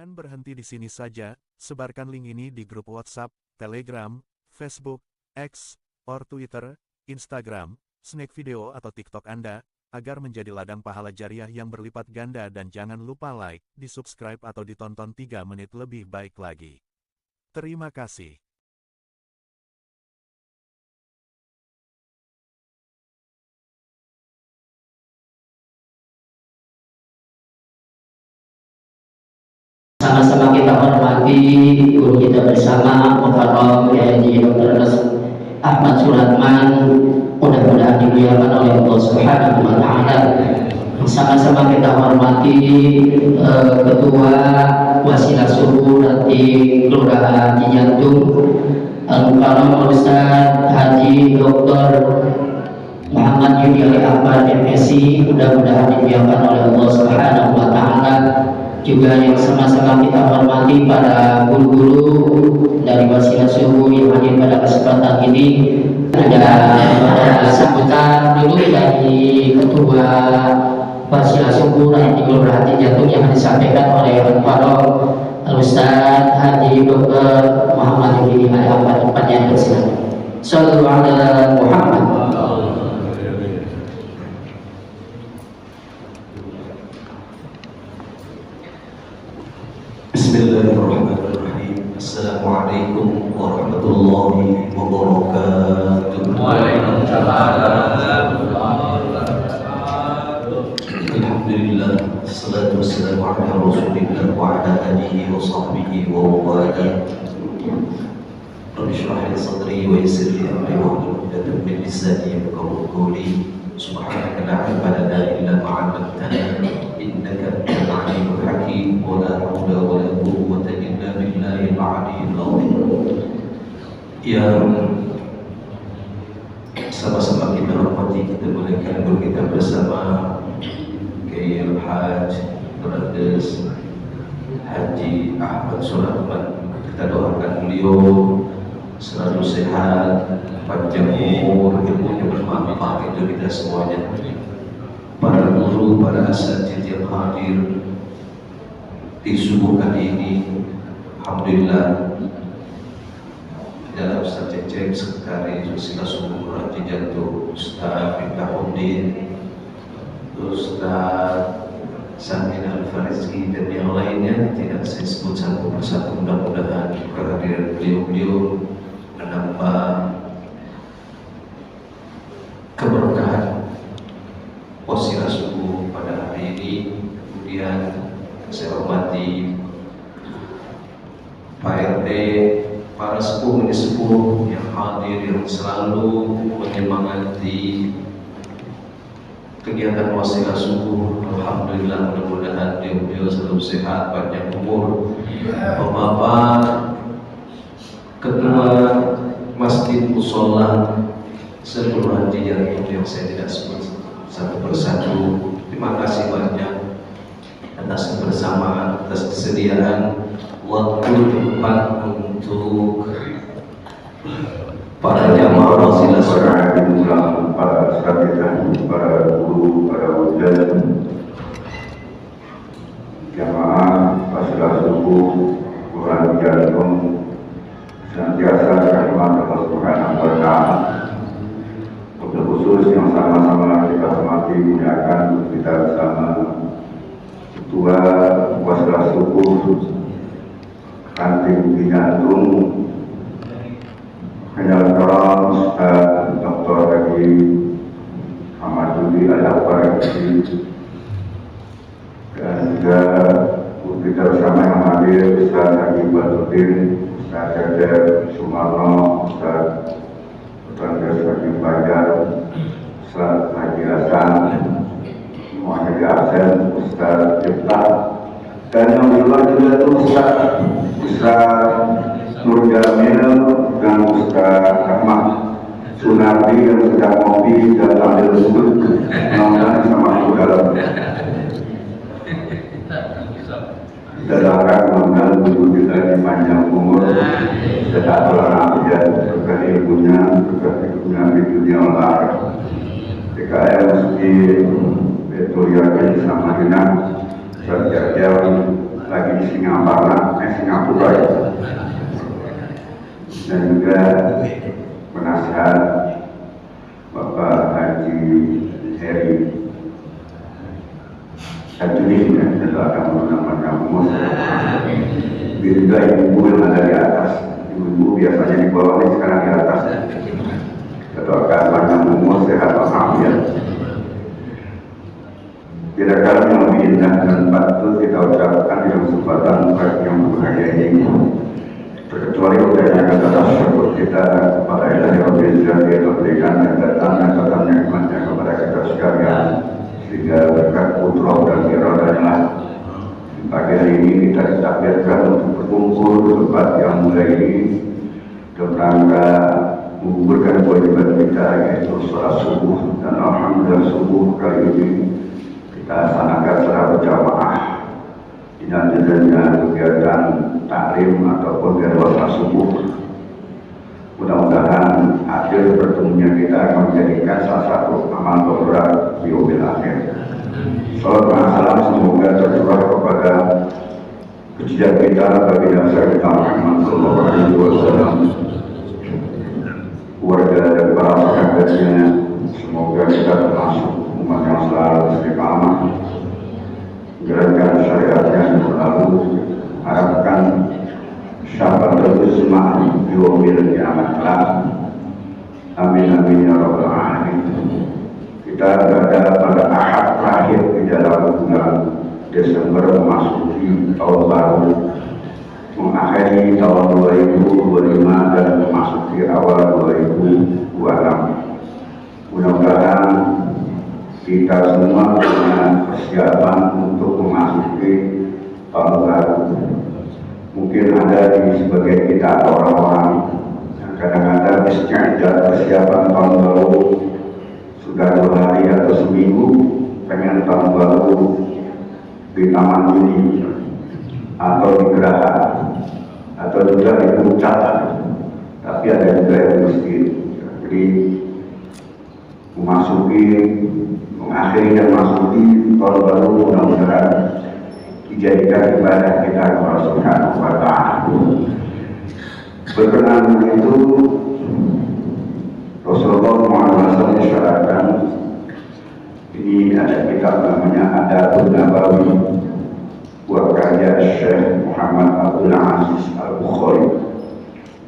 Jangan berhenti di sini saja, sebarkan link ini di grup WhatsApp, Telegram, Facebook, X, or Twitter, Instagram, Snack Video atau TikTok Anda, agar menjadi ladang pahala jariah yang berlipat ganda dan jangan lupa like, di-subscribe atau ditonton 3 menit lebih baik lagi. Terima kasih. Sama-sama kita hormati guru kita bersama Mukarram Kiai Dr. Ahmad Suratman, mudah-mudahan dimuliakan oleh Allah Subhanahu wa Ta'ala. Sama-sama kita hormati Ketua Wasilah Subuh Ranting Kelurahan Cijantung Al-Mukarram Ustaz Haji Dr. Muhammad Yudi Ali Akbar MSI, mudah-mudahan dimuliakan oleh Allah Subhanahu wa Ta'ala. Juga yang sama-sama kita hormati para guru-guru dari Wasilah Subuh yang hadir pada kesempatan ini. Ada sambutan dulu dari Ketua Wasilah Subuh di Kelurahan Cijantung yang disampaikan oleh Al-Ustaz Haji Dr. Muhammad Yudi Ali Akbar. Yang bersilakan. Sallallahu alaihi Muhammad. Bismillahirrahmanirrahim. Assalamualaikum warahmatullahi wabarakatuh. Waalaikumsalam. Alhamdulillah, salatu wassalamu ala Rasulillah wa ala alihi wa sahbihi wa wala. Rabbi shrah li sadri wa yassir li amri wa hlul 'uqdatam min lisani yafqahu qawli. Subhanaka la ilma lana illa ma 'allamtana innaka antal 'alimul hakim. Wa la hawla wa la quwwata illa billahil 'aliyyil 'azim. Yang sama-sama kita hormati, kita muliakan guru kita bersama Kiai Al-Hajj Dr. Haji Ahmad Suratman. Kita doakan beliau selalu sehat, panjang umur, ilmunya bermanfaat untuk kita semuanya. Para guru, para asatidz yang hadir di subuh kali ini, alhamdulillah, adalah Ustaz Cecep, Sekretaris Wasilah Subuh Kelurahan Cijantung, Ustaz Miftahudin, Ustaz Samin Al-Farizi, dan yang lainnya tidak saya sebut satu persatu. Mudah-mudahan kehadiran beliau-beliau menambah keberkahan Wasilah Subuh pada hari ini. Kemudian saya hormati Pak RT, para sepuh ini sepuh yang hadir, yang selalu menyemangati kegiatan Wasilah Subuh. Alhamdulillah, mudah-mudahan beliau selalu sehat, panjang umur. Bapak Ketua Masjid Mushola Kelurahan Cijantung yang saya tidak sebut satu persatu, terima kasih banyak atas kebersamaan, atas kesediaan waktu tempat untuk para jamaah Wasilah Subuh, para asatidz, para guru, para ustaz, jamaah Wasilah Subuh Kelurahan Cijantung, senantiasa rahmat Allah Subhanahu wa Ta'ala. Untuk khusus yang sama-sama kita hormati, muliakan kita bersama Ketua Wasilah Subuh Ranting Cijantung, Hajar Karam Ustaz Dr. Haji Muhammad Yudi Ali Akbar, dan juga kita bersama yang hadir Ustaz Haji Badruddin, Ustaz Cecep Sumarno, Ustaz Haji Fajar, Ustaz Haji Hasan, Muhammad Absen, Ustaz Cipta, dan yang di luar juga itu Ustaz Nur Jamil dan Ustaz Ahmad Sunardi yang sedang ngopi dan sambil duduk nonton sama aku dalam. Kita doakan mudah-mudahan tubuh kita dipanjang umur, sehat walafiat, berkah ilmunya, berkah hidupnya di dunia akhirat. DKM Masjid Betul Yakin Samadina, Serjajal lagi Singapura ya. Dan juga penasihat Bapak Haji Heri Sajudin yang sudah akan menggunakan umur. Juga ibu yang ada di atas, ibu biasanya di bawah, ini sekarang di atas. Kedoakan panjang umur, sehat walafiat. Tidak kalah yang lebih indah dan patut kita ucapkan di kesempatan yang berbahagia ini. Terkecuali udahnya kata syukur kita kepada Ilahi Rabbil Izzati yang memberikan dan datang dan datang nikmatnya kepada kita sekalian, sehingga berkat putra dan iradahnya pagi hari ini kita ditakdirkan untuk berkumpul di tempat yang mulia ini dalam rangka mengumpulkan kewajiban kita, yaitu sholat subuh. Dan alhamdulillah subuh kali ini kita laksanakan secara berjamaah, tidak dengan kegiatan taklim ataupun gerwasa subuh. Mudah-mudahan akhir bertemunya kita akan menjadikan salah satu amal berat di yaumil akhir. Salam salam semoga tercurah kepada kejadian kita bagi dasar kita Muhammad Sallallahu Alaihi Wasallam, keluarga dan para sahabatnya. Semoga kita termasuk umat yang selalu istiqamah gerakan syariatnya yang selalu harapkan syafaat Usman di yaumil kiamat kelak. Amin amin ya rabbal alamin. Kita berada pada ahad terakhir di dalam bulan Desember memasuki tahun baru, mengakhiri tahun 2025 dan memasuki awal 2026. Mudah-mudahan kita semua punya persiapan untuk memasuki tahun baru. Mungkin ada di sebagian kita orang-orang yang kadang-kadang persiapan tahun baru sudah 2 hari atau seminggu, pengen tahun baru di Taman Mini atau di Geraha atau juga di Puncak, tapi ada juga yang mesti. Jadi mengakhiri dan masuki tahun baru, mudah-mudahan dijadikan ibadah kita kepada Subhanahu wa Ta'ala. Berkenan itu Rasulullah SAW mensyaratkan, ini ada kitab namanya Adabun Nabawi buat karya Syekh Muhammad Abdul Aziz Al-Bukhari.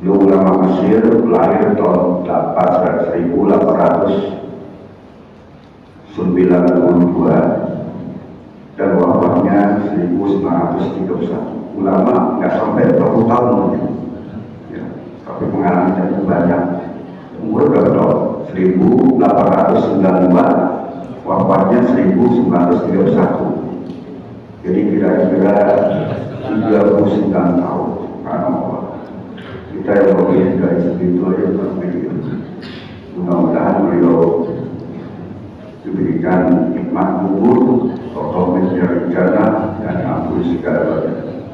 Beliau ulama Mesir, lahir tahun 1892 dan wafatnya 1931. Ulama nggak sampai 20 tahun mungkin, ya, tapi pengalamannya itu banyak. Umur berapa? 1892, wafatnya 1931. Jadi kira-kira 39 tahun. Kita yang lebih dari segitu aja berpikir. Mudah-mudahan beliau diberikan nikmat umur, tokoh menjadi jannah dan ampun segala macam.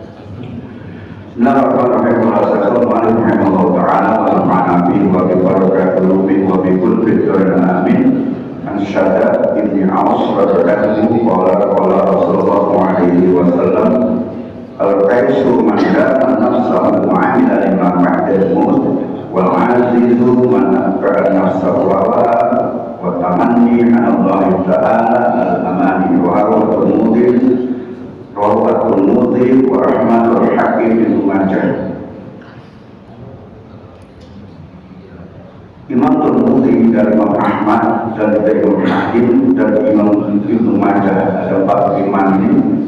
Bismillahirrahmanirrahim. Assalamualaikum warahmatullahi wabarakatuh. Wa nafa'ana wa bi barakatihi wa bi kulli khairin amin. Ansyada inni a'udzu qala Rasulullah alaihi wasallam al-qaisu man dana nafsahu wa 'amila lima ba'da al-maut wal 'azizu man atba'a nafsahu hawa wa tamanni 'ala Allah ta'ala al-amani wa Rawatul Mudhi wa Rahmatul Hakim bin Majah. Imam Tirmidzi dari Imam Ahmad dan dari Imam Hakim dan Imam Ibnu Majah, ada 4 imam ini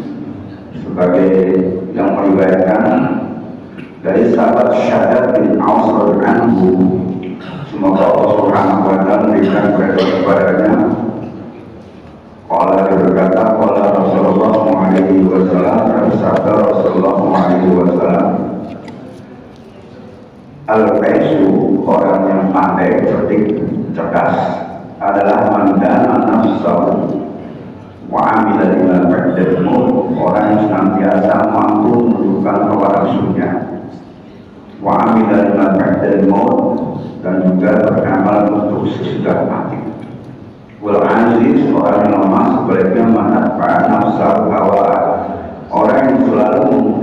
sebagai yang meriwayatkan dari sahabat Syaddad bin Aus radhiyallahu anhu. Semoga Allah Subhanahu wa Ta'ala memberikan kepadanya. Qala berkata, qala Rasulullah alaihi wasallam, bersabda Rasulullah alaihi wasallam, al-qaisu, orang yang pandai, cerdik, cerdas, adalah mandana nafsahu wa amila lima ba'dal maut, orang yang senantiasa mampu menunjukkan hawa nafsunya, wa amila lima ba'dal maut, dan juga beramal untuk sesudah mati. Wal aziz, orang yang lemah sebaliknya manfaat nafsu hawa, orang yang selalu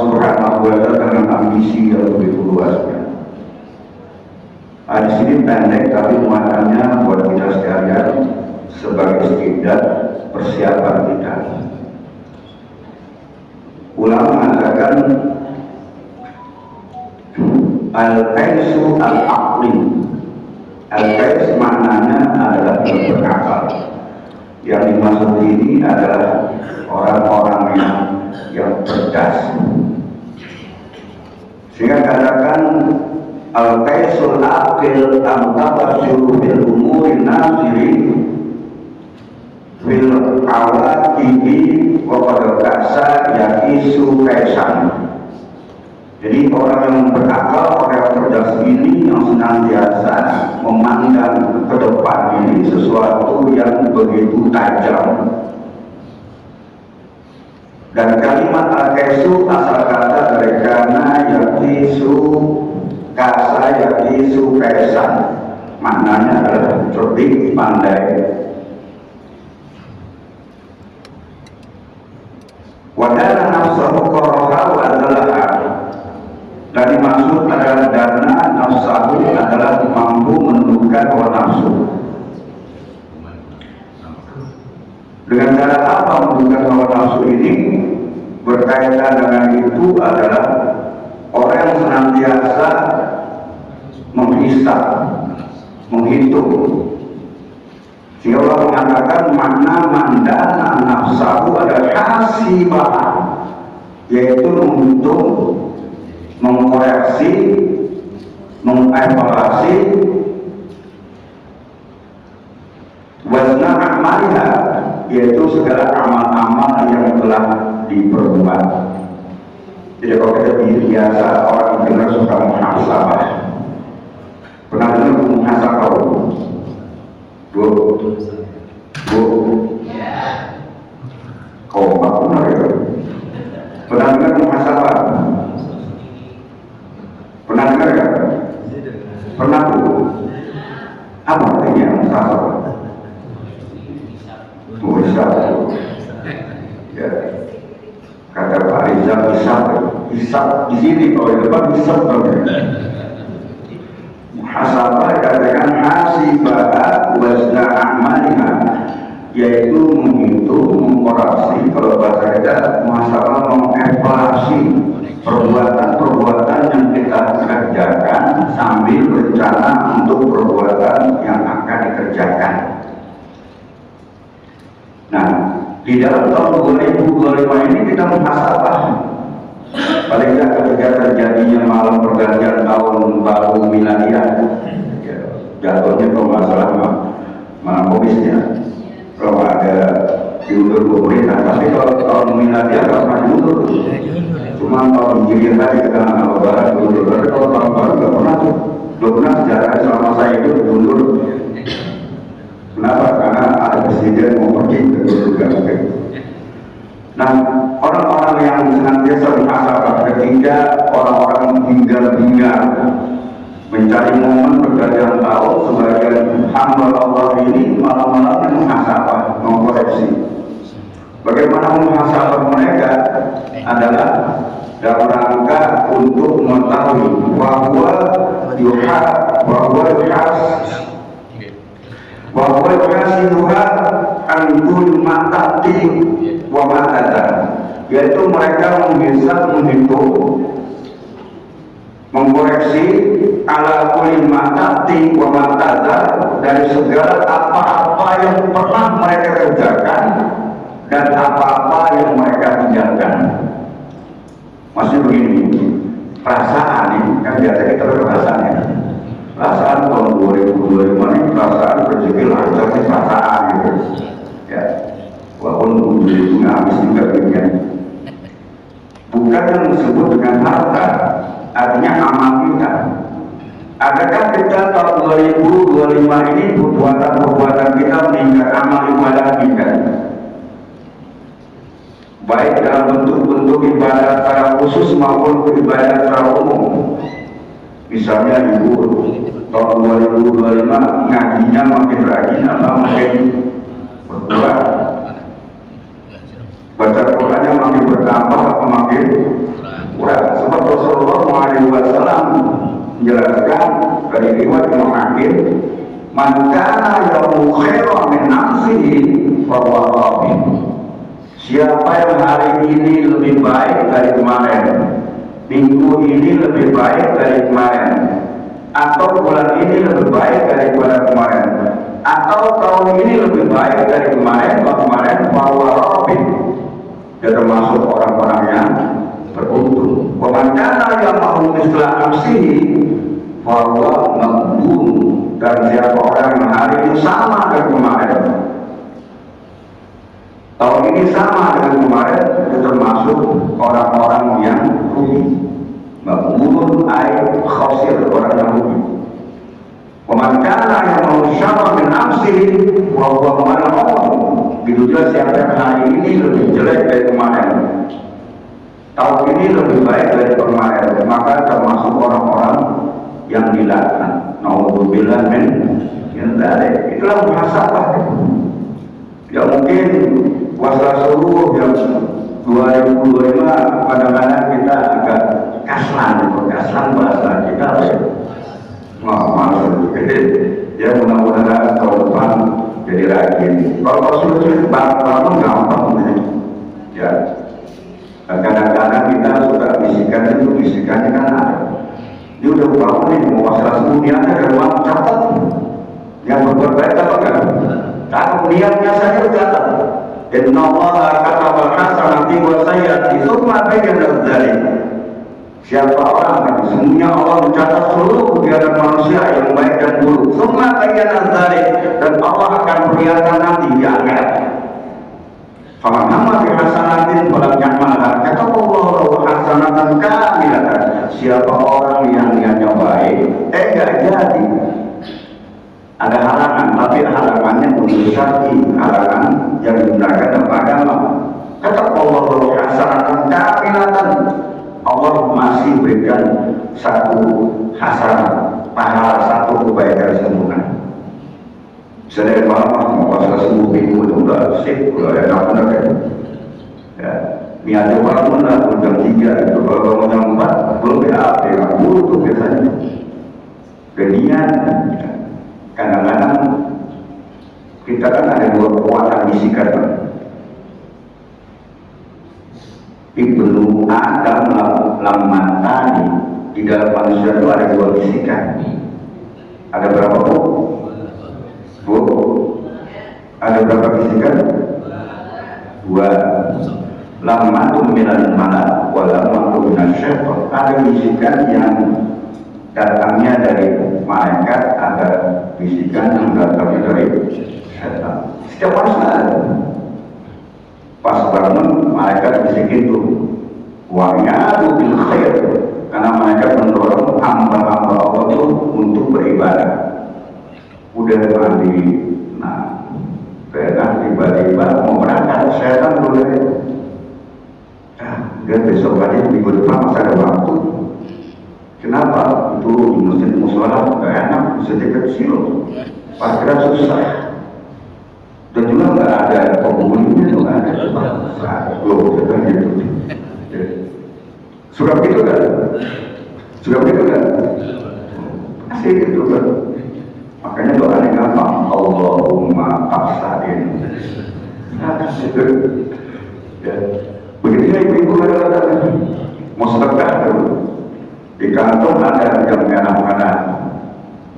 Subhanahu wa Ta'ala dengan ambisi yang begitu luasnya. Di sini pendek tapi muatannya buat kita sekalian sebagai istiqdat persiapan kita. Ulama mengatakan al-qaisu al-aqli. Al-qais maknanya adalah yang berakal. Yang dimaksud ini adalah orang-orang yang cerdas. Sehingga katakan al-qaisul aqil amtabasyu bil umuri nasiri bil awatibi wa qadakasa yakisu kaisan. Jadi orang yang berakal, orang yang cerdas ini yang senantiasa memandang ke depan ini sesuatu yang begitu tajam. Dan kalimat al-qaisu asal kata dari kana yakisu kasa yakisu kaisan, maknanya adalah cerdik, pandai. Wadana nafsahu qaraha wa adalah, dan dimaksud adalah dana nafsahu adalah mampu menundukkan hawa nafsu. Dengan cara apa menundukkan hawa nafsu ini? Berkaitan dengan itu adalah orang yang senantiasa menghisab, menghitung. Sehingga Allah mengatakan makna mandana nafsahu adalah hasibah, yaitu menghitung, mengkoreksi, mengevaluasi wazna amalnya, yaitu segala amal-amal yang telah diperbuat. Jadi kalau kita biasa orang dengar suka muhasabah. Pernah dengar muhasabah? Bu, kau nggak pernah ya? Pernah dengar muhasabah? Pernah dengar ya? Pernah bu? Apa artinya muhasabah? Hisab, ya. Kata Pak Rizal, hisab di sini kalau di depan hisab muhasabah dikatakan hasibah wazna amalnya, yaitu menghitung, mengkoreksi. Kalau bahasa kita muhasabah mengevaluasi perbuatan-perbuatan yang kita kerjakan sambil berencana untuk perbuatan yang akan dikerjakan. Nah, di dalam tahun 2025 ini kita muhasabah. Paling tidak ketika terjadinya malam pergantian tahun baru miladiah, ya, jatuhnya kalau masalah malam komisnya, kalau ada diundur pemerintah. Tapi kalau tahun miladiah nggak pernah diundur, cuma tahun hijriah tadi kita lebaran diundur. Tapi kalau tahun baru nggak pernah tuh, belum pernah sejarah selama saya itu diundur. Kenapa? Karena ada presiden mau pergi ke juga. Nah, orang-orang yang senantiasa muhasabah ketika orang-orang tinggal mencari momen pergantian tahun, sebagian hamba Allah ini malam-malam muhasabah, mengkoreksi. Bagaimana muhasabah mereka adalah dalam rangka untuk mengetahui bahwa yuhasibuha antul matati wa matata, yaitu mereka menghisab, menghitung, mengkoreksi ala kulli matati wa matata, dari segala apa-apa yang pernah mereka kerjakan dan apa-apa yang mereka tinggalkan. Maksudnya begini, perasaan ini kan biasa kita berperasaan ya. Perasaan tahun 2025 ini perasaan rezeki lancar, perasaan gitu ya, walaupun ujung-ujungnya habis juga demikian. Bukan yang disebut dengan harta, artinya amal kita. Adakah kita tahun 2025 ini perbuatan kita meningkat, amal ibadah meningkat, baik dalam bentuk-bentuk ibadah secara khusus maupun ibadah secara umum? Misalnya ibu tahun 2025 ngajinya makin rajin atau makin berkurang? Baca Qurannya makin bertambah atau makin kurang. Sebab Rasulullah SAW menjelaskan dari riwayat Imam Hakim, man kana yaumu khairan min amsihi fa huwa rabih. Siapa yang hari ini lebih baik dari kemarin, minggu ini lebih baik dari kemarin, atau bulan ini lebih baik daripada kemarin, atau tahun ini lebih baik dari kemarin, bahwa Robin dia termasuk orang-orang yang beruntung. Wamantana yang mau Islam amsihi bahwa makbul, dan siapa orang yang hari ini sama dengan kemarin, tahun ini sama dengan kemarin, itu termasuk orang-orang yang rugi. Makbul ay khosir, orang yang rugi. Pemantana yang mau syarah bin amsi bahwa kemana orang gitu juga. Siapa yang hari ini lebih jelek dari kemarin, tahun ini lebih baik dari kemarin, maka termasuk orang-orang yang dilaknat. Naudzubillah min dzalik. Itulah muhasabah. Ya mungkin puasa subuh yang 2025 kadang-kadang kita agak kaslan bahasa kita maksud ya, mudah-mudahan tahun depan jadi rajin. Kalau sulit bangun gampang ya. Kadang-kadang kita suka bisikannya kan ada. Dia udah bangun nih mau puasa subuh, niatnya dari rumah catat yang berbuat baik apa enggak? Catat niatnya saja catat. Inna Allah katabal hasanati wa sayyi'ati tsumma bayyana dzalik. Siapa orang, sesungguhnya Allah mencatat seluruh kegiatan manusia yang baik dan buruk. Tsumma bayyana dzalik, dan Allah akan perlihatkan nanti di akhirat. Faman hamma bi hasanatin falam ya'malha kataballahu hasanatan kamilatan. Siapa orang yang niatnya baik, enggak jadi, ada halangan, tapi halangannya untuk syar'i, halangan yang digunakan dalam agama. Kataballahu hasanatan kamilatan. Allah masih berikan satu hasanah, pahala, satu kebaikan sempurna. Selain malam mau puasa subuh minggu itu udah sip, udah enak benar kan? Ya, niatnya bangun lah jam 3 itu, kalau bangun jam 4 belum BAP, nggak butuh biasanya. Kenian, kadang-kadang kita kan ada dua kekuatan bisikan. Ibnu Adam lammatani, di dalam manusia itu ada dua bisikan. Ada berapa bu? Ada berapa bisikan? Dua. Lammatun minal malak wa lammatun minal syaitan. Ada bisikan yang datangnya dari malaikat, ada bisikan yang datangnya dari syaitan. Setiap manusia ada. Pas bangun malaikat bisikin tuh, wa'yadu bil khair, karena malaikat mendorong hamba-hamba Allah itu untuk beribadah. Udah mandi, nah benar tiba-tiba mau berangkat, setan boleh. Dia besok hari minggu depan masih ada waktu. Kenapa? Itu di masjid musola nggak enak, masjid kecil, parkiran susah, dan juga nggak ada penghuninya, tuh nggak ada. Loh, gitu. Sudah begitu kan? Asik gitu kan? Makanya doanya gampang, Allahumma paksain. Ya. Begitu ibu-ibu kadang-kadang mau sedekah dulu. Di kantor ada yang merah-merah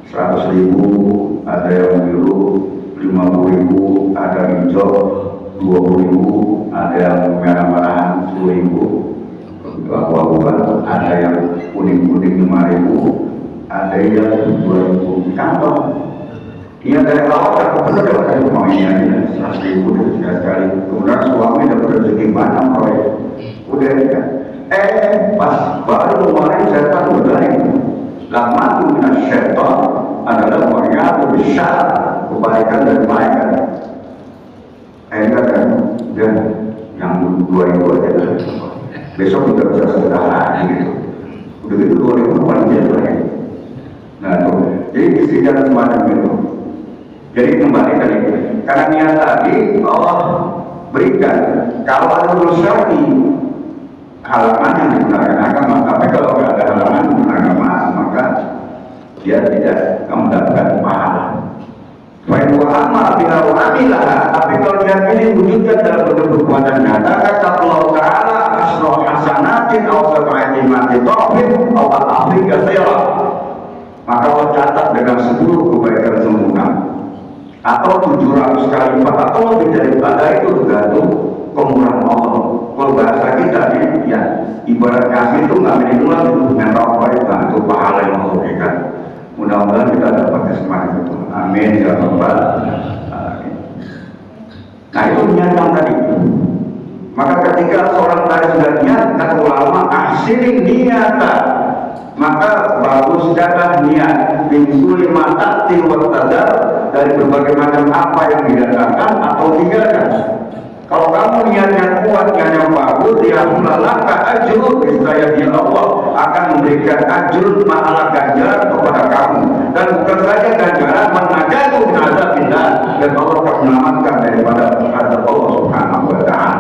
100.000, ada yang biru 50.000, ada hijau 20.000, ada yang merah-merah 10.000, buah-buahan, ada yang kuning-kuning 5.000, ada yang 2.000 di kantor. Iya dari awal aku benar dapat rumahnya 100.000 sekali. Kemudian suami dapat rezeki banyak proyek. Udah kan? Pas baru kemarin setan berlain. Lama tu minat syaitan adalah warga besar kebaikan dan kebaikan. Kan? Dan yang 2.000 aja lah. Besok kita bisa sedekah lagi gitu. Udah gitu 2.000 paling jelek. Nah tuh, jadi istilah semacam itu. Jadi kembali tadi, karena niat tadi Allah berikan. Kalau ada urus syar'i, halangan yang digunakan agama. Tapi kalau nggak ada halangan menggunakan agama, maka dia tidak mendapatkan pahala. Baik Muhammad bin Amilah, tapi kalau dia ini wujudkan dalam bentuk perbuatan nyata, kata Allah Taala, asroh hasanatin, atau sab'ati mati tauhid, atau al-afri katsira. Maka Allah catat dengan 10 kebaikan sempurna, atau 700 kali lipat, atau lebih daripada itu tergantung kemurahan Allah. Kalau bahasa kita nih, ya ibarat kasih itu nggak minimal itu dengan rokok itu pahala yang Allah berikan. Mudah-mudahan kita dapat kesempatan itu. Amin ya rabbal alamin. Nah itu niatan tadi. Maka ketika seorang tadi sudah niat, kata ulama, ahsinin niatan, maka baguskanlah niat bimbuli mata tiwatadar dari berbagai macam apa yang didatangkan atau tinggalkan. Kalau kamu niatnya kuat, niatnya bagus, ya laka ajrun, niscaya dia Allah akan memberikan ajrun pahala ganjaran kepada kamu. Dan bukan saja ganjaran, menajatu min azabillah, dan Allah akan menyelamatkan daripada azab Allah Subhanahu wa Ta'ala.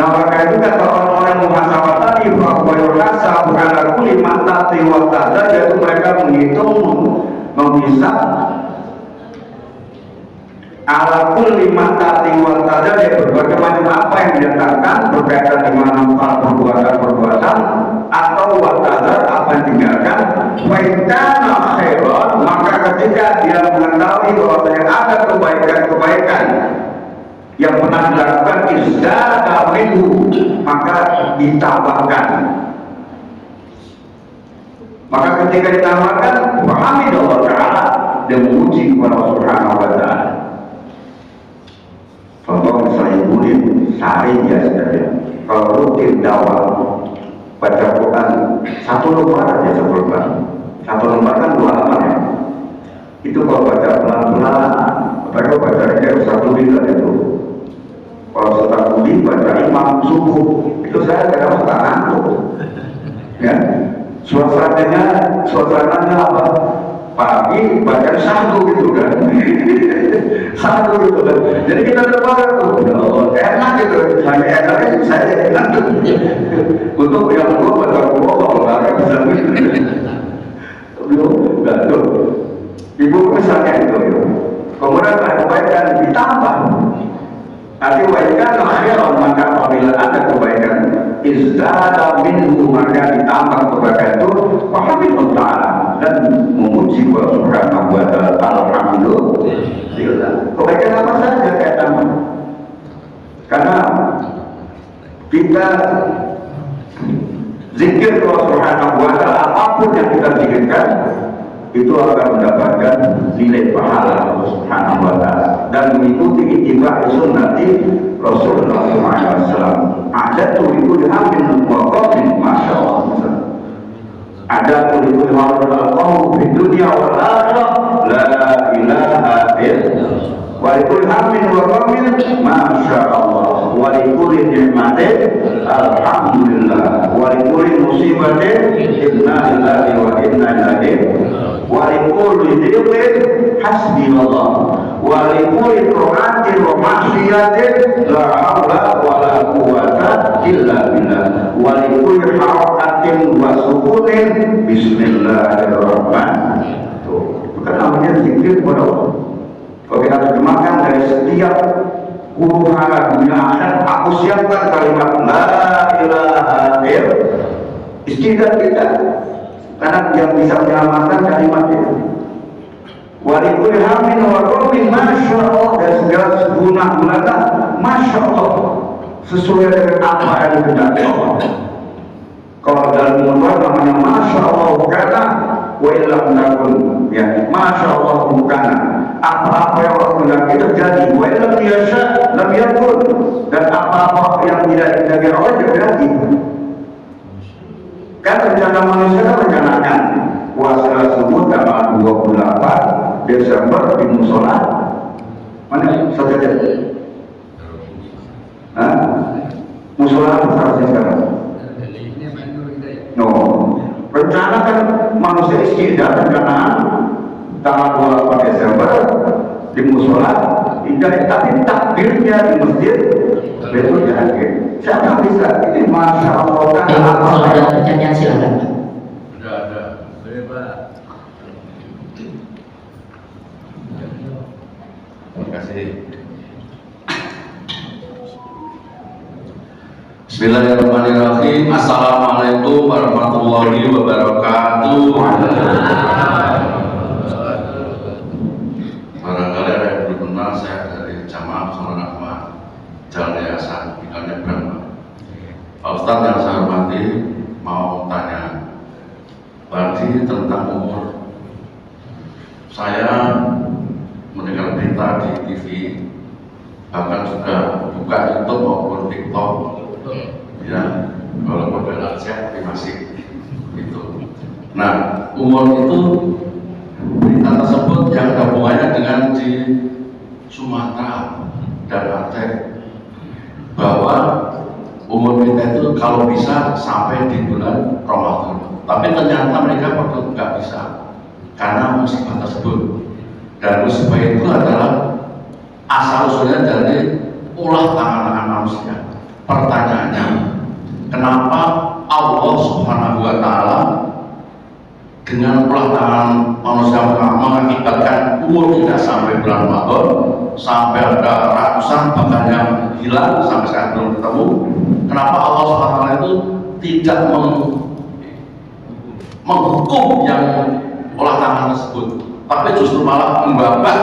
Nah maka itu kata orang-orang muhasabah tadi, bahwa yurasa bukan aku lima tati watada, yaitu mereka menghitung, menghisap ala kulli matati wal tada, ya berbagai macam apa yang didatangkan berkaitan dengan perbuatan atau wal tada apa yang ditinggalkan. Wa kana khairan, maka ketika dia mengetahui bahwa ada kebaikan-kebaikan yang pernah dilakukan, izdada minhu, maka ditambahkan. Maka ketika ditambahkan, hamidallah Ta'ala, dia memuji kepada Allah Subhanahu wa Ta'ala. Contoh misalnya bulim, sehari ya saudara. Kalau rutin dakwah, baca Quran 1 lembar aja sebulan. 1 lembar kan 2 halaman ya. Itu kalau baca pelan-pelan, mereka baca kayak 1 bulan itu. Kalau setelah budi baca imam subuh, itu saya kadang suka ngantuk. Ya, suasananya apa? Pagi baca 1 gitu kan. 1 gitu kan. Jadi kita terbawa tuh, enak gitu. Saya enak tuh. Untuk yang gua baca kalau nggak bisa gitu. Belum, enggak tuh. Ibu misalnya itu. Kemudian ada kebaikan ditambah. Nanti kebaikan akhiran, maka apabila ada kebaikan izdada minhu, maka ditambah kebaikan itu wahamidun ta'ala, dan memuji Allah Subhanahu wa Ta'ala. Alhamdulillah. Kebaikan apa saja kayak tambah, karena kita zikir Allah Subhanahu wa Ta'ala, apapun yang kita zikirkan itu akan mendapatkan nilai pahala Allah Subhanahu wa Ta'ala, dan mengikuti ittiba sunnati Rasulullah SAW. Ada tuh itu dihamil waqafin, masya Allah. Ada tuh itu dihamil di dunia wal akhirah, la ilaha illallah. Walikul hamil waqafin, masya Allah. Walikul nikmatin, alhamdulillah. Walikul musibatin, inna lillahi wa inna ilaihi. Walikul dzikrin hasbunallah, walikul qur'atin wa maksiatin la haula wala quwwata illa billah, walikul harakatin wa sukunin bismillahirrahmanirrahim. Itu kan namanya zikir kepada Allah. Kalau kita terjemahkan dari setiap huru hara dunia akhirat, aku siapkan kalimat la ilaha illallah, istiadat kita. Karena yang bisa menyelamatkan kalimat itu. Walikul hamin wa qawmin, masya Allah, dan segala seguna-guna, masya Allah, sesuai dengan apa yang dikehendaki Allah. Kalau dalam Al-Quran namanya masya Allah karena wa illam takun, ya masya Allah bukan, apa-apa yang Allah kehendaki terjadi, wa illam yasha lam yakun, dan apa-apa yang tidak dikehendaki Allah terjadi. Kan rencana manusia kan rencanakan puasa subuh tanggal 28 Desember di musola mana saja. Musola apa sekarang? No, rencana kan manusia istiadat rencana tanggal 28 Desember di musola tidak, tapi takbirnya di masjid betul yakin. Siapa bisa? Ini masya Allah. Kalau ada pertanyaan silakan. Ada. Boleh Pak. Terima kasih. Bismillahirrahmanirrahim. Assalamualaikum warahmatullahi wabarakatuh. Barangkali ada yang belum kenal, saya dari Jamaah Pesantren Rahmah Jalan Yayasan tinggal nyebrang. Pak Ustadz yang saya hormati, mau tanya tadi tentang umur. Saya mendengar berita di TV, bahkan sudah buka YouTube maupun TikTok. Ya, kalau model aja tapi masih itu. Nah, umur itu berita tersebut yang hubungannya dengan di Sumatera dan Aceh, bahwa umur kita itu kalau bisa sampai di bulan Ramadan, tapi ternyata mereka perlu nggak bisa karena musibah tersebut. Dan musibah itu adalah asal usulnya dari ulah tangan manusia. Pertanyaannya, kenapa Allah Subhanahu wa Ta'ala dengan ulah tangan manusia mengakibatkan umur tidak sampai bulan Ramadan, sampai ada ratusan bahkan yang hilang sampai sekarang belum ketemu? Kenapa Allah Subhanahu wa Ta'ala itu tidak menghukum yang ulah tangan tersebut, tapi justru malah membabak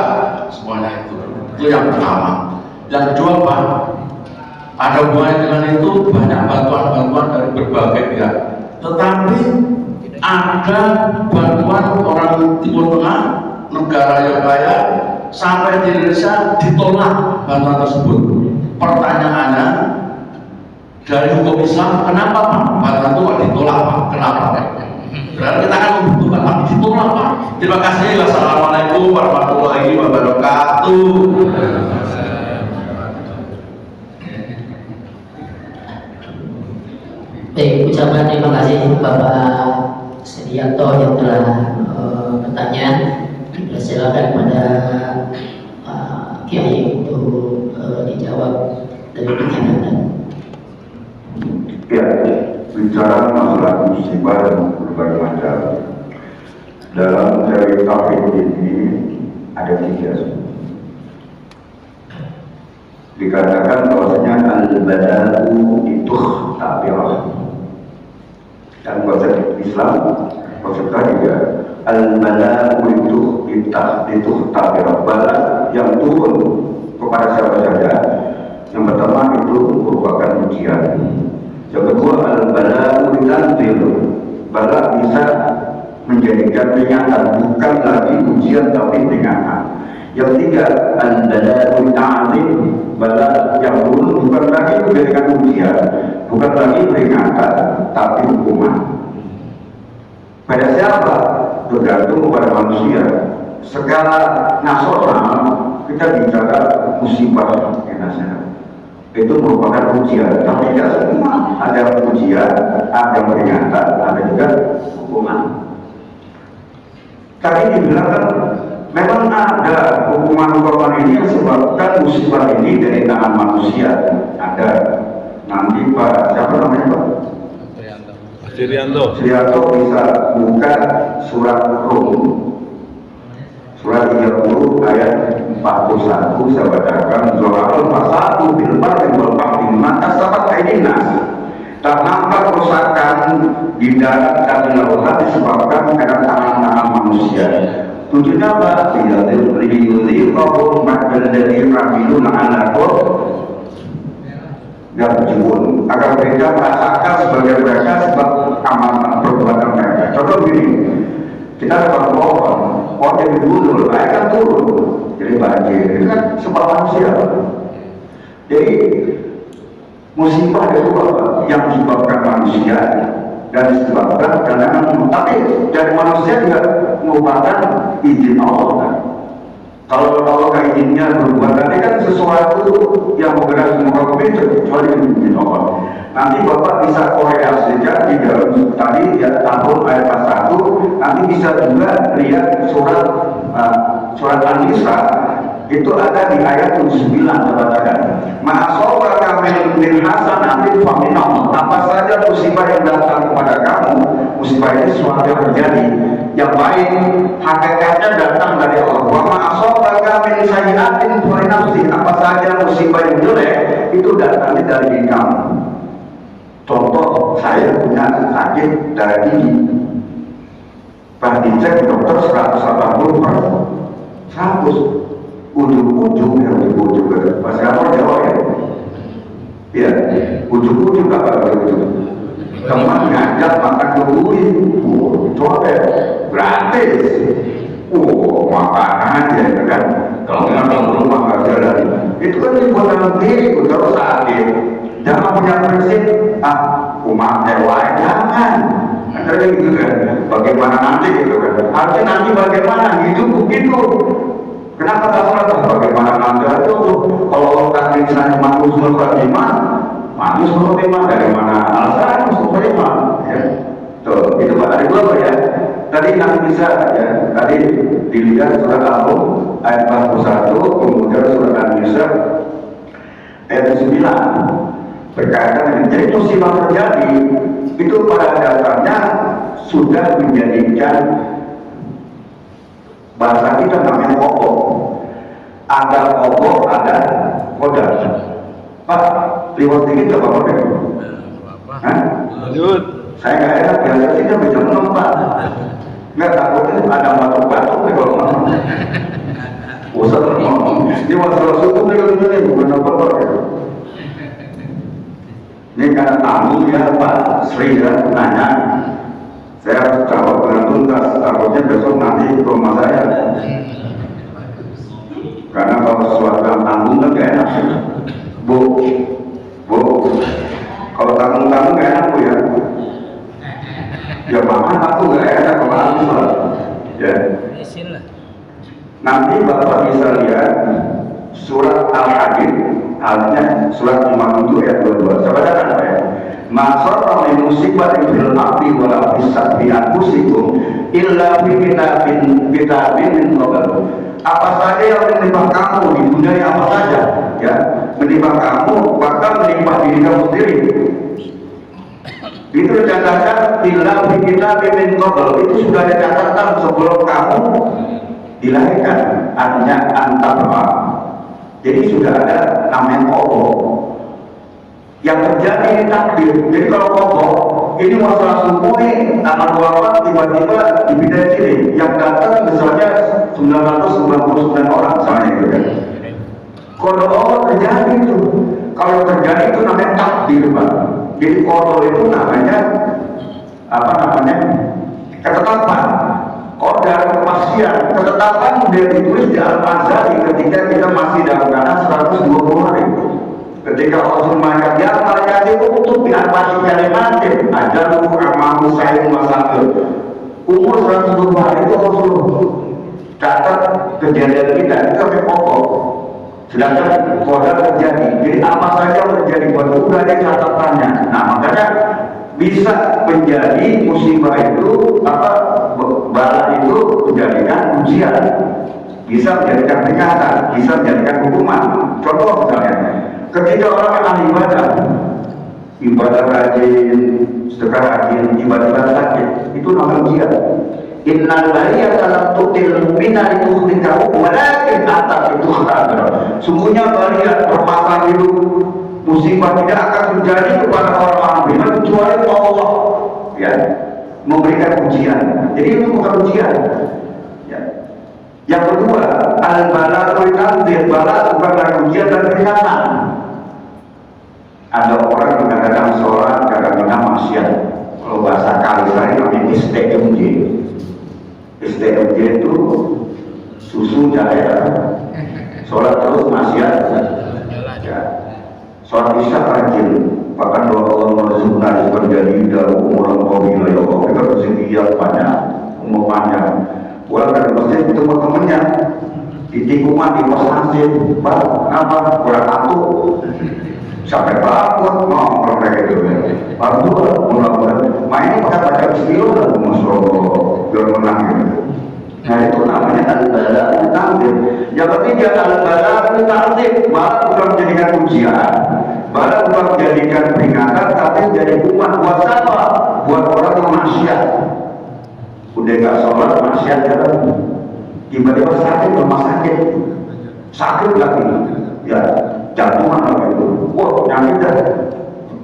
semuanya itu? Itu yang pertama. Yang kedua, Pak, ada hubungannya dengan itu banyak bantuan-bantuan dari berbagai pihak, tetapi ada bantuan orang Timur Tengah, negara yang kaya, sampai di Indonesia ditolak bantuan tersebut. Pertanyaannya, dari hukum Islam, kenapa Pak bantuan itu kok ditolak Pak? Kenapa? Berarti kita akan membutuhkan, tapi ditolak Pak. Terima kasih. Wassalamualaikum warahmatullahi wabarakatuh. Baik, ucapan terima kasih Bapak Sedianto yang telah bertanya. Silakan pada Kiai untuk dijawab dari pertanyaan. Ya, bicara masalah musibah dan berbagai macam. Dalam teori tauhid ini ada 3. Dikatakan bahwasanya al-bala'u itu tabirah. Dan konsep Islam, konsep juga al-bala'u itu tabirah, bala yang turun kepada siapa saja. Yang pertama itu merupakan ujian. Yang kedua, al-bala'u ditanzil, bala bisa menjadikan peringatan, bukan lagi ujian tapi peringatan. Yang tiga, al-bala'u ta'zim, bala yang turun bukan lagi menjadikan ujian, bukan lagi peringatan tapi hukuman. Pada siapa? Tergantung kepada manusia. Skala nasional kita bicara musibah nasional, itu merupakan ujian, tapi tidak semua. Ada ujian, ada peringatan, ada juga hukuman. Tadi dibilang memang ada hukuman-hukuman ini yang sebabkan musibah ini dari tangan manusia. Ada. Nanti Pak, siapa namanya Pak? Sirianto bisa buka surat Rum, surat 30 ayat 41. Saya bacakan, Zohar pasal bil barri wal bahri maka sabat aidinas. Tak nampak kerusakan di darat dan di lautan disebabkan karena tangan-tangan manusia. Tujuannya apa? Tidak terlihat bahwa makna dari ramilun anakur dan berjubun agar mereka merasakan sebagai mereka sebab amal perbuatan mereka. Contoh begini, kita dapat pohon yang dulu air kan turun, jadi banjir. Itu kan sebab manusia. Jadi musibah itu apa? Yang disebabkan manusia dan disebabkan karena tapi dari manusia juga merupakan izin Allah kan. Kalau Allah izinnya berbuat, nanti kan sesuatu yang bergerak semua hukum kecuali izin Allah. Nanti Bapak bisa korelasikan di dalam tadi ya tahun ayat 1, nanti bisa juga lihat surat An-Nisa Itu ada di ayat 79, katakan ma'asobaka min hasanatin faminam. Apa saja musibah yang datang kepada kamu, musibah ini sesuatu yang terjadi yang baik, hakikatnya datang dari Allah. Wa ma'asobaka min sayyi'atin faminafsi. Apa saja musibah yang jelek itu datangnya dari diri kamu. Contoh, saya punya sakit darah tinggi, pas dicek dokter 180/100. Ujung-ujung yang ujung pas kamu jawab ya, ujung-ujung apa ujung teman ngajak makan kebuli, coba gratis, makan aja kan, kalau nggak rumah nggak jalan, itu kan dibuat dalam diri, kalau sakit, jangan punya prinsip, umat dewa jangan, ada gitu kan, bagaimana nanti gitu kan, harusnya nanti bagaimana hidup begitu. Kenapa tak salah? Bagaimana anda itu kalau kan misalnya manusia beriman, manusia beriman dari mana alasan manusia beriman? Ya, tuh itu ada dua ya. Tadi nanti bisa ya. Tadi dilihat surat Al-Rum ayat 41, kemudian surat An-Nisa ayat 9 berkaitan dengan jadi musibah terjadi itu pada dasarnya sudah menjadikan bahasa kita namanya pokok. Ada pokok, ada kodar. Pak, lewat dikit gak apa-apa deh. Lanjut. Saya nggak enak, biasa sih kan bisa menempat. Nggak takutnya ada batuk-batuk nih kalau ngomong. Usah ngomong. Ini masalah suku nih kalau ini bukan apa-apa. Ini karena tamu ya Pak Sri ya, nanya. Saya harus jawab dengan tuntas, takutnya besok nanti ke rumah saya. Karena kalau sesuatu yang tanggung kan gak enak. Bu, kalau tanggung-tanggung gak enak Bu ya. Ya makan aku gak enak kalau habis lah. Ya. Nanti Bapak bisa lihat surat Al-Hadid, artinya surat 57 ayat 22. Saya bacakan Pak ya. Ma'asara min musibatin fil ardi wala fi anfusikum illa fi kitabin min qabl. Apa saja yang menimpa kamu di dunia yang apa saja ya, menimpa kamu bahkan menimpa diri kamu sendiri itu dicatatkan illa fi kitabin min qabl. Itu sudah ada catatan sebelum kamu dilahirkan, artinya antara. Jadi sudah ada namanya Allah yang terjadi di takdir. Jadi kalau pokok ini masalah suku nih anak wafat tiba-tiba dipindah sini yang datang misalnya 999 orang misalnya gitu kan. Kalau Allah terjadi itu, kalau terjadi itu namanya takdir Pak. Jadi kodol itu namanya apa namanya ketetapan. Kodar kepastian, ketetapan sudah ditulis di Al-Azhari ketika kita masih dalam keadaan 120 hari. Ketika Rasul mengatakan ya malaikat itu untuk diapasi kalimatin ajaru amamu sayyid masakil umur 120 hari itu Rasul catat kejadian kita itu sampai pokok. Sedangkan kodar terjadi, jadi apa saja terjadi buat udah ada catatannya. Nah makanya bisa menjadi musibah itu apa bala itu menjadikan ujian, bisa menjadikan peringatan, bisa menjadikan hukuman. Contoh misalnya ketika orang yang ahli ibadah rajin, sedekah rajin, ibadah sakit, itu namanya ujian. Innal bariyata lam tutil mu'mina itu dikamu walakin atas itu khadar. Sungguhnya bariyat permasalahan hidup musibah tidak akan terjadi kepada orang-orang beriman kecuali Allah ya memberikan ujian. Jadi itu bukan ujian. Ya. Yang kedua, al-bala'ul tanzir, bala bukan ujian dan peringatan. Ada orang yang kadang-kadang sholat, kadang-kadang maksiat. Kalau bahasa Kalisari namanya STMJ. STMJ itu susu cahaya. Sholat terus maksiat. Ya. Sholat isya rajin. Bahkan doa Allah merzukna rizqan jadidan umuran qawila ya Allah. Kita bersedia banyak, umur panjang. Pulang dari masjid ketemu temennya di tikungan di pos hansip, Pak, kenapa? Kurang atuh sampai takut, kalau mereka itu baru mulai main pakai baca bismillah, Masya Allah, biar menang gitu. Nah itu namanya al-bala'ul tanzir. Yang ketiga maksiat, udah nggak sholat maksiat ya, tiba-tiba sakit rumah sakit lagi, ya jantungan apa itu, wah penyakit dah.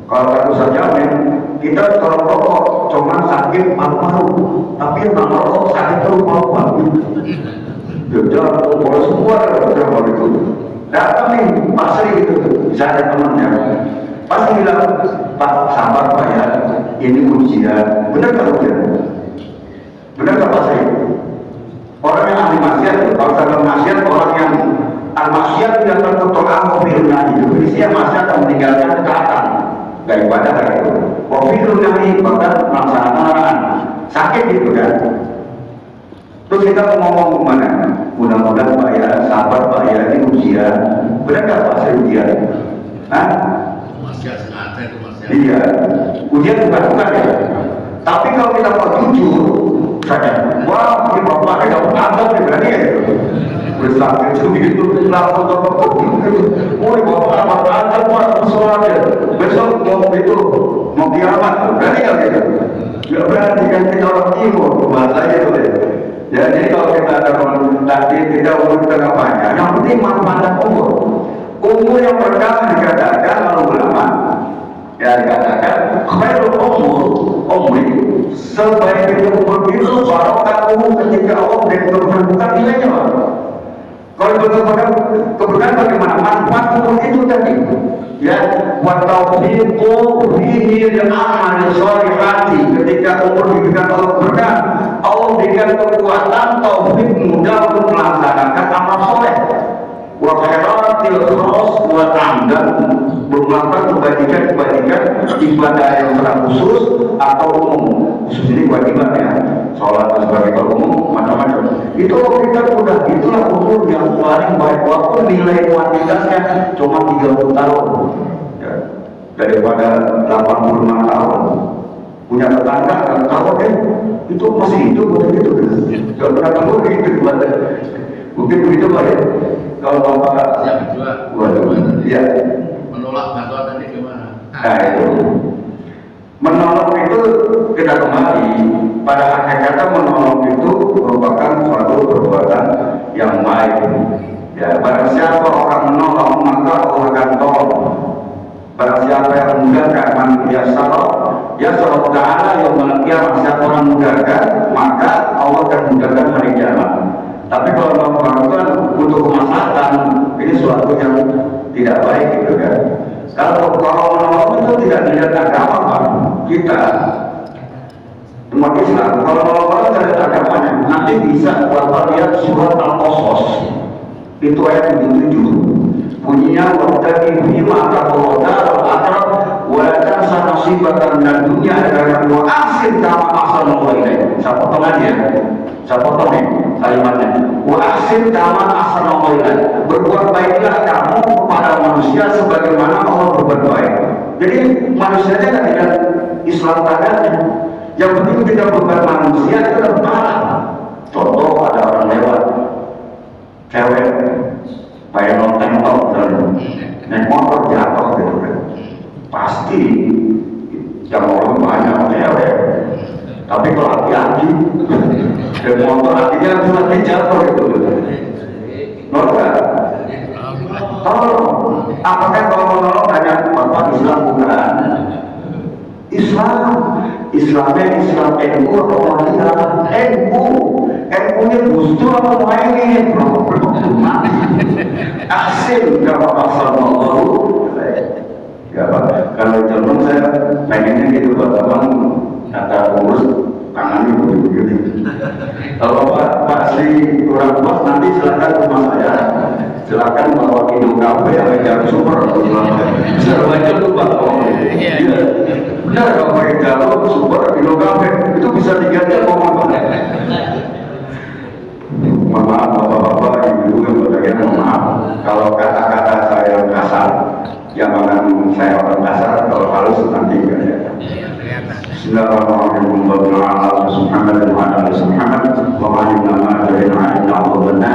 Kalau kata saja kita kalau rokok cuma sakit paru-paru, tapi yang rokok sakit terus paru-paru. Sudah kalau semua sudah itu. Datang nih Pak Sri itu, saya ada temannya, pasti bilang Pak sabar Pak ya, ini ujian. Benar nggak ujian? Benar nggak Pak Sri? Orang yang ahli maksiat, kalau saya maksiat, orang yang al-maksiat tidak tertutup filmnya itu, isinya maksiat yang meninggalkan ketaatan. Daripada itu, wafilnya ini bahkan melaksanakan sakit gitu kan. Terus kita ngomong kemana? Mudah-mudahan Pak ya, sabar Pak ya, ini ujian. Benar nggak Pak saya ujian? Hah? Maksiat sengaja itu maksiat. Iya, ujian bukan ya. Tapi kalau kita mau jujur saja, wah ini bapak ini dapat anggap nih berani ya gitu. Bersakit begitu langsung terpukul. Oh bapak dapat anggap buat persoalan ya. Besok mau itu mau kiamat, berani ya gitu. Nggak berani kan kita orang timur bahasanya itu ya. Jadi kalau kita ada tadi tidak umur kita banyak, yang penting manfaat umur yang berkah dikatakan lalu ulama ya dikatakan khairul umri sebaik itu umur itu barokah ketika Allah berbuka nilainya. Kalau betul-betul keberkahan bagaimana manfaat umur itu tadi ya wa taufiqu fihi lil amali sholihati, ketika umur diberikan Allah berkah, Allah berikan kekuatan taufik mudah untuk melaksanakan amal soleh wa khairatil khos wa amdan, melakukan kebaikan ibadah yang secara khusus atau umum. Khusus ini kewajiban ya, sholat dan sebagainya. Kalau umum macam-macam itu kita mudah, itulah umur yang paling baik. Walaupun nilai kuantitasnya cuma 30 tahun ya, daripada 85 tahun. Punya tetangga kan tahu itu masih hidup begitu. Kalau pernah tahu hidup mungkin begitu Pak ya. Kalau Bapak yang kedua, iya. menolak bantuan tadi gimana? Nah itu menolong itu kita kembali pada hakikatnya menolong itu merupakan suatu perbuatan yang baik ya. Barang siapa orang menolong maka Allah akan tolong. Barang siapa yang memudahkan manusia ya Allah Ta'ala yang melalui siapa orang mudahkan maka Allah akan mudahkan hari kiamat. Tapi kalau melakukan untuk kemaslahatan ini suatu yang tidak baik gitu kan. Kalau menolong itu tidak dilihat agama Pak. Kita umat Islam kalau menolong tidak ada agamanya. Nanti bisa Bapak lihat surat Al-Qasas itu ayat 77 bunyinya wabtaghi fima ataqallahu al-akhirah wa la tansa nasibaka minad dunya wa ahsin kama ahsana Allah ilaik. Saya potong aja, saya potong nih kalimatnya. Wa ahsin kama ahsana Allah ilaik. Berbuat baiklah kamu kepada manusia sebagaimana Allah berbuat baik. Jadi manusianya kan tidak Islam tangannya. Yang penting kita berbuat manusia itu adalah pahala. Contoh ada orang lewat cewek kayak nonton naik motor jatuh gitu kan, pasti yang orang banyak cewek. Tapi kalau hati-hati dan motor akhirnya nanti jatuh gitu. Noda tolong, apakah kalau menolong hanya Bapak Islam? Bukan Islamnya Islam NU atau Muhammadiyah? NU-nya justru apa Muhammad? Belum mati. Asin kalau pasal Allah. Ya Pak, kalau contoh saya pengennya gitu Bapak kata urus tangannya begini. Kalau Pak Sri kurang puas nanti silakan rumah saya. Silakan bawa minum kafe yang jam super. Semuanya tuh Pak. Iya. Benar kalau pakai jalur super minum kafe itu bisa 3 jam ngomong. Mohon maaf bapak-bapak, ibu-ibu yang berbahagia, mohon maaf kalau kata-kata saya yang kasar, yang akan saya orang kasar, kalau halus nanti enggak ya. Bismillahirrahmanirrahim. اللهم صل على محمد وعلى ال محمد وعلمنا ما جهلنا علمنا وظننا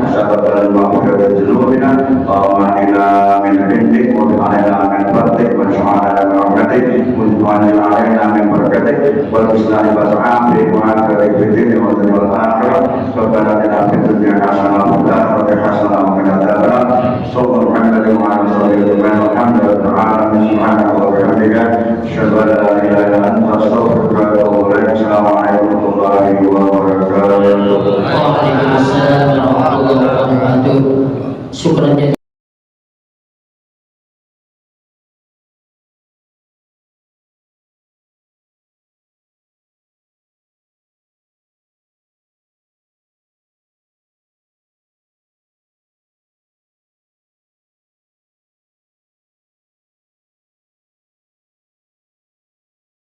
وسبب المغفرة ذنوبنا وامنا من عندك وعلينا من فضلك واشفعنا من رحمتك وانزل علينا من بركتك والإصلاح والسعادة وعافية في الدين والآخرة ربنا آتنا في الدنيا حسنة وفي الآخرة حسنة وقنا عذاب النار صلى الله محمد وعلى آله وصحبه والحمد لله سبحانه وتعالى وبحمده أشهد أن لا إله إلا أنت أستغفرك